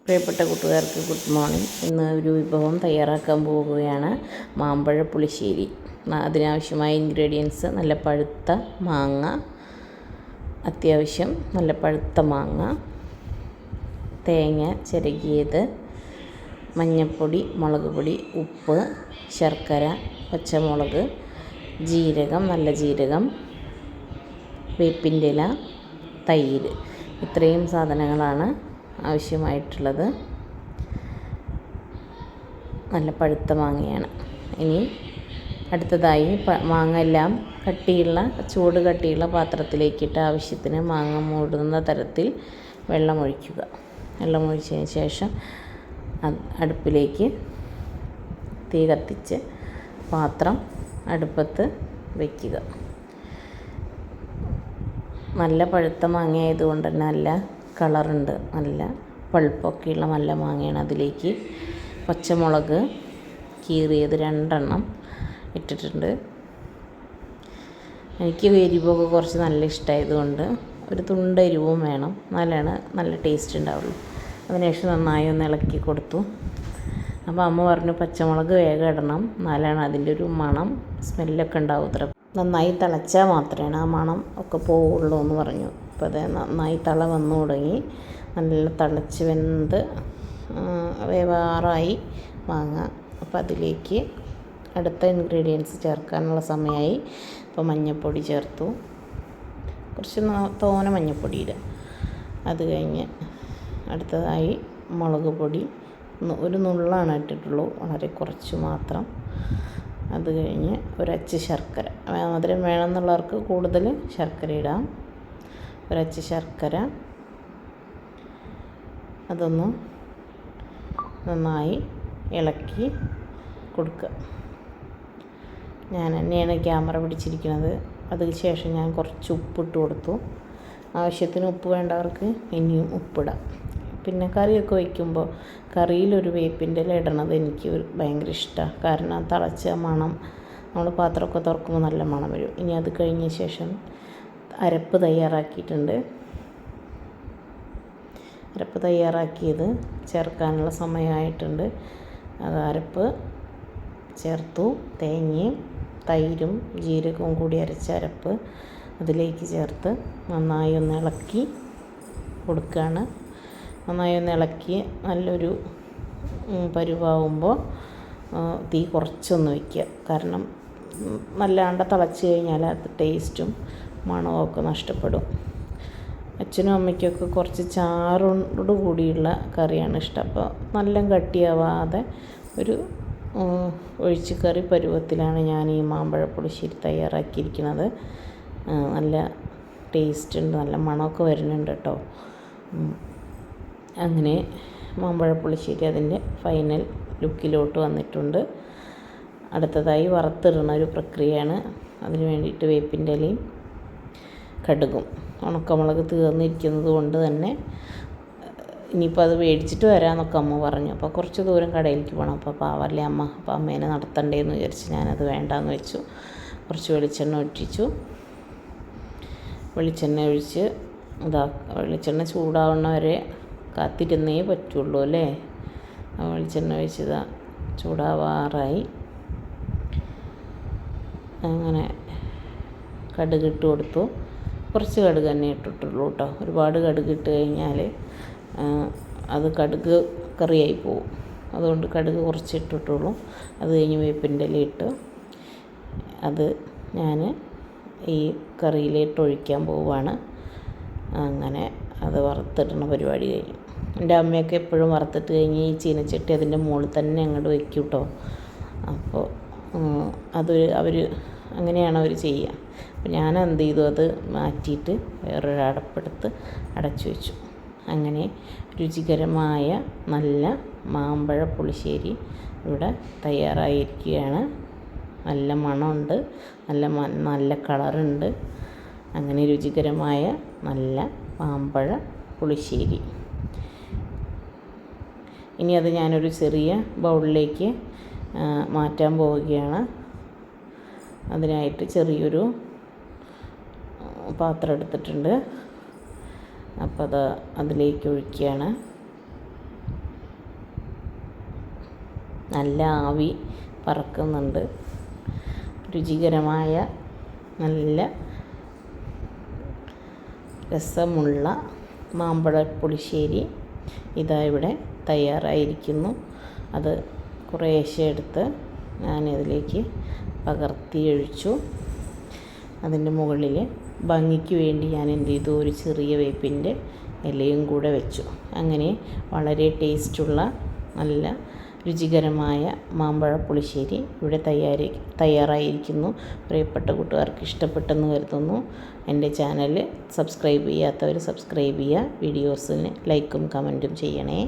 പ്രിയപ്പെട്ട കൂട്ടുകാർക്ക് good morning. ഇന്ന് ഒരു വിഭവം തയ്യാറാക്കാൻ പോവുകയാണ്. മാമ്പഴ പുളിശ്ശേരി. അതിനാവശ്യമായ ഇൻഗ്രീഡിയൻസ്: നല്ല പഴുത്ത മാങ്ങ, അത്യാവശ്യം നല്ല പഴുത്ത മാങ്ങ, തേങ്ങ ചിരകിയത്, മഞ്ഞൾപ്പൊടി, മുളക് പൊടി, ഉപ്പ്, ശർക്കര, പച്ചമുളക്, ജീരകം, നല്ല ജീരകം, വേപ്പിൻ്റെ ഇല, തൈര്. ഇത്രയും സാധനങ്ങളാണ് ആവശ്യമായിട്ടുള്ളത്. നല്ല പഴുത്ത മാങ്ങയാണ്. ഇനി അടുത്തതായി മാങ്ങ എല്ലാം ചൂട് കട്ടിയുള്ള പാത്രത്തിലേക്കിട്ട് ആവശ്യത്തിന് മാങ്ങ മൂടുന്ന തരത്തിൽ വെള്ളമൊഴിക്കുക. വെള്ളമൊഴിച്ചതിന് ശേഷം അടുപ്പിലേക്ക് തീ കത്തിച്ച് പാത്രം അടുപ്പത്ത് വയ്ക്കുക. നല്ല പഴുത്ത മാങ്ങ ആയതുകൊണ്ട് തന്നെ നല്ല കളറുണ്ട്, നല്ല പഴുപ്പൊക്കെയുള്ള നല്ല മാങ്ങയാണ്. അതിലേക്ക് പച്ചമുളക് കീറിയത് 2 എണ്ണം ഇട്ടിട്ടുണ്ട്. എനിക്ക് എരിവൊക്കെ കുറച്ച് നല്ല ഇഷ്ടമായതുകൊണ്ട് ഒരു തുണ്ട് എരിവും വേണം, നല്ല ടേസ്റ്റ് ഉണ്ടാവുള്ളൂ. അതിനുശേഷം നന്നായി ഒന്ന് ഇളക്കി കൊടുത്തു. അപ്പോൾ അമ്മ പറഞ്ഞു പച്ചമുളക് വേഗം ഇടണം, എന്നാലാണ് അതിൻ്റെ ഒരു മണം സ്മെല്ലൊക്കെ ഉണ്ടാവും. ഇത്ര നന്നായി തിളച്ചാൽ മാത്രമേ ആ മണം ഒക്കെ പോവുള്ളൂ എന്ന് പറഞ്ഞു. അപ്പോൾ അത് നന്നായി വന്നു തുടങ്ങി. നല്ല തിളച്ച് വെന്ത് വേവാറായി മാങ്ങ. അപ്പോൾ അതിലേക്ക് അടുത്ത ഇൻഗ്രീഡിയൻസ് ചേർക്കാനുള്ള സമയമായി. അപ്പോൾ മഞ്ഞൾപ്പൊടി ചേർത്തു, കുറച്ച് തോനെ മഞ്ഞൾപ്പൊടി ഇടുക. അത് കഴിഞ്ഞ് അടുത്തതായി മുളക് പൊടി ഒരു നുള്ളാണ് ഇട്ടിട്ടുള്ളൂ, വളരെ കുറച്ച് മാത്രം. അത് കഴിഞ്ഞ് ഒരച്ച് ശർക്കര, മധുരം വേണമെന്നുള്ളവർക്ക് കൂടുതൽ ശർക്കര ഇടാം. ഒരച്ച് ശർക്കര, അതൊന്ന് നന്നായി ഇളക്കി കൊടുക്കുക. ഞാൻ തന്നെയാണ് ക്യാമറ പിടിച്ചിരിക്കുന്നത്. അതിന് ശേഷം ഞാൻ കുറച്ച് ഉപ്പിട്ട് കൊടുത്തു. ആവശ്യത്തിന് ഉപ്പ് വേണ്ടവർക്ക് ഇനിയും ഉപ്പിടാം. പിന്നെ കറിയൊക്കെ വയ്ക്കുമ്പോൾ കറിയിലൊരു വേപ്പിൻ്റെ ഇല ഇടണത് എനിക്ക് ഭയങ്കര ഇഷ്ടമാണ്. കാരണം തിളച്ച മണം നമ്മൾ പാത്രമൊക്കെ തുറക്കുമ്പോൾ നല്ല മണം വരും. ഇനി അത് കഴിഞ്ഞ ശേഷം അരപ്പ് തയ്യാറാക്കിയിട്ടുണ്ട്. അരപ്പ് തയ്യാറാക്കിയത് ചേർക്കാനുള്ള സമയമായിട്ടുണ്ട്. അത് അരപ്പ് ചേർത്തു. തേങ്ങയും തൈരും ജീരകവും കൂടി അരച്ച അരപ്പ് അതിലേക്ക് ചേർത്ത് നന്നായി ഒന്ന് ഇളക്കി കൊടുക്കുകയാണ്. നന്നായി ഒന്ന് ഇളക്കി നല്ലൊരു പരുവാകുമ്പോൾ തീ കുറച്ചൊന്ന് വയ്ക്കുക. കാരണം നല്ലാണ്ട് തിളച്ച് കഴിഞ്ഞാൽ അത് ടേസ്റ്റും മണവും ഒക്കെ നഷ്ടപ്പെടും. അച്ഛനും അമ്മയ്ക്കൊക്കെ കുറച്ച് ചാറോട് കൂടിയുള്ള കറിയാണ് ഇഷ്ടം. അപ്പോൾ നല്ല കട്ടിയാവാതെ ഒരു ഒഴിച്ച് കറി പരുവത്തിലാണ് ഞാൻ ഈ മാമ്പഴ പുളിശ്ശേരി തയ്യാറാക്കിയിരിക്കുന്നത്. നല്ല ടേസ്റ്റ് ഉണ്ട്, നല്ല മണമൊക്കെ വരുന്നുണ്ട് കേട്ടോ. അങ്ങനെ മാമ്പഴ പുളിശ്ശേരി അതിൻ്റെ ഫൈനൽ ലുക്കിലോട്ട് വന്നിട്ടുണ്ട്. അടുത്തതായി വറുത്തിടുന്ന ഒരു പ്രക്രിയയാണ്. അതിന് വേണ്ടിയിട്ട് വേപ്പിൻ്റെ ഇലയും കടുകും. ഉണക്കമുളക് തീർന്നിരിക്കുന്നത് കൊണ്ട് തന്നെ ഇനിയിപ്പോൾ അത് മേടിച്ചിട്ട് വരാമെന്നൊക്കെ അമ്മ പറഞ്ഞു. അപ്പോൾ കുറച്ച് ദൂരം കടയിലേക്ക് പോകണം. അപ്പോൾ പാവല്ലേ അമ്മ, അപ്പോൾ അമ്മേനെ നടത്തണ്ടേന്ന് വിചാരിച്ച് ഞാനത് വേണ്ടാന്ന് വെച്ചു. കുറച്ച് വെളിച്ചെണ്ണ ഒഴിച്ചു. വെളിച്ചെണ്ണ ഒഴിച്ച് വെളിച്ചെണ്ണ ചൂടാവുന്ന വരെ കാത്തിരുന്നേ പറ്റുള്ളൂ അല്ലേ. വെളിച്ചെണ്ണ ഒഴിച്ചത് ചൂടാവാറായി. അങ്ങനെ കടുക് ഇട്ട് കൊടുത്തു. കുറച്ച് കടുക് തന്നെ ഇട്ടിട്ടുള്ളൂ കേട്ടോ. ഒരുപാട് കടുക് ഇട്ട് കഴിഞ്ഞാൽ അത് കടുക് കറിയായി പോവും. അതുകൊണ്ട് കടുക് കുറച്ച് ഇട്ടിട്ടുള്ളൂ. അത് കഴിഞ്ഞ് വേപ്പിൻ്റെ ഇല ഇട്ട് അത് ഞാൻ ഈ കറിയിലേക്ക് ഒഴിക്കാൻ പോവുകയാണ്. അങ്ങനെ അത് വറുത്തിടുന്ന പരിപാടി കഴിഞ്ഞു. എൻ്റെ അമ്മയൊക്കെ എപ്പോഴും വറുത്തിട്ട് കഴിഞ്ഞ് ഈ ചീനച്ചട്ടി അതിൻ്റെ മുകളിൽ തന്നെ അങ്ങോട്ട് വയ്ക്കും കേട്ടോ. അപ്പോൾ അങ്ങനെയാണ് അവർ ചെയ്യുക. അപ്പോൾ ഞാൻ എന്ത് ചെയ്തു, അത് മാറ്റിയിട്ട് വേറൊരു അടപ്പെടുത്ത് അടച്ചു വെച്ചു. അങ്ങനെ രുചികരമായ നല്ല മാമ്പഴ പുളിശ്ശേരി ഇവിടെ തയ്യാറായിരിക്കുകയാണ്. നല്ല മണമുണ്ട്, നല്ല കളറുണ്ട്. അങ്ങനെ രുചികരമായ നല്ല മാമ്പഴ പുളിശ്ശേരി. ഇനി അത് ഞാനൊരു ചെറിയ ബൗളിലേക്ക് മാറ്റാൻ പോവുകയാണ്. അതിനായിട്ട് ചെറിയൊരു പാത്രം എടുത്തിട്ടുണ്ട്. അപ്പോൾ അതിലേക്ക് ഒഴിക്കുകയാണ്. നല്ല ആവി പറക്കുന്നുണ്ട്. രുചികരമായ നല്ല രസമുള്ള മാമ്പഴ പുളിശ്ശേരി ഇതാ ഇവിടെ തയ്യാറായിരിക്കുന്നു. അത് കുറേശ്ശെ എടുത്ത് ഞാനിതിലേക്ക് പകർത്തിയൊഴിച്ചു. അതിൻ്റെ മുകളിൽ ഭംഗിക്ക് വേണ്ടി ഞാൻ എന്ത് ചെയ്തു, ഒരു ചെറിയ വേപ്പിൻ്റെ ഇലയും കൂടെ വെച്ചു. അങ്ങനെ വളരെ ടേസ്റ്റുള്ള നല്ല രുചികരമായ മാമ്പഴ പുളിശ്ശേരി ഇവിടെ തയ്യാറായിരിക്കുന്നു. പ്രിയപ്പെട്ട കൂട്ടുകാർക്ക് ഇഷ്ടപ്പെട്ടെന്ന് കരുതുന്നു. എൻ്റെ ചാനൽ സബ്സ്ക്രൈബ് ചെയ്യാത്തവർ സബ്സ്ക്രൈബ് ചെയ്യുക. വീഡിയോസിന് ലൈക്കും കമൻറ്റും ചെയ്യണേ.